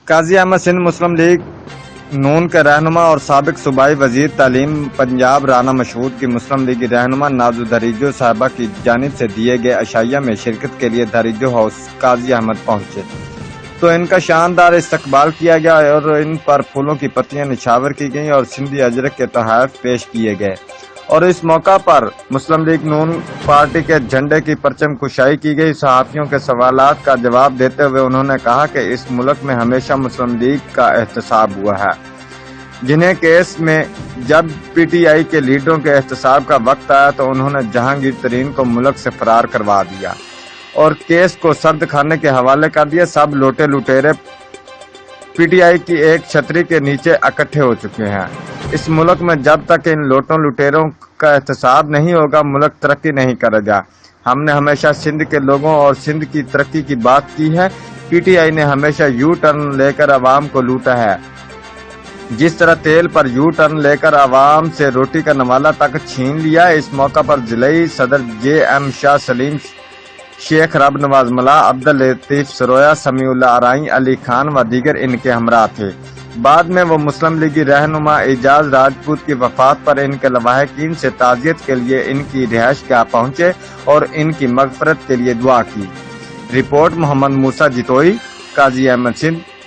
قاضی احمد سندھ مسلم league نون کے رہنما اور سابق صوبائی وزیر تعلیم پنجاب رانا مشہود کی مسلم لیگی رہنما نازو دھریجو صاحبہ کی جانب سے دیے گئے عشائیہ میں شرکت کے لیے دھریجو ہاؤس قاضی احمد پہنچے تو ان کا شاندار استقبال کیا گیا اور ان پر پھولوں کی پتیاں نچھاور کی گئیں اور سندھی اجرک کے تحائف پیش کیے گئے اور اس موقع پر مسلم لیگ نون پارٹی کے جھنڈے کی پرچم کشائی کی گئی۔ صحافیوں کے سوالات کا جواب دیتے ہوئے انہوں نے کہا کہ اس ملک میں ہمیشہ مسلم لیگ کا احتساب ہوا ہے، جنہیں کیس میں جب پی ٹی آئی کے لیڈروں کے احتساب کا وقت آیا تو انہوں نے جہانگیر ترین کو ملک سے فرار کروا دیا اور کیس کو سرد خانے کے حوالے کر دیا۔ سب لوٹے لٹیرے پی ٹی آئی کی ایک چھتری کے نیچے اکٹھے ہو چکے ہیں۔ اس ملک میں جب تک ان لوٹوں لٹیروں کا احتساب نہیں ہوگا ملک ترقی نہیں کرے گا۔ ہم نے ہمیشہ سندھ کے لوگوں اور سندھ کی ترقی کی بات کی ہے۔ پی ٹی آئی نے ہمیشہ یو ٹرن لے کر عوام کو لوٹا ہے، جس طرح تیل پر یو ٹرن لے کر عوام سے روٹی کا نوالہ تک چھین لیا۔ اس موقع پر ضلعی صدر جے ایم شاہ سلیم شیخ رب نواز ملا، عبداللطیف سرویا، سمیع اللہ ارائیں، علی خان و دیگر ان کے ہمراہ تھے۔ بعد میں وہ مسلم لیگی رہنما اعجاز راجپوت کی وفات پر ان کے لواحقین سے تعزیت کے لیے ان کی رہائش گاہ پہنچے اور ان کی مغفرت کے لیے دعا کی۔ رپورٹ محمد موسیٰ جتوئی، قاضی احمد سندھ۔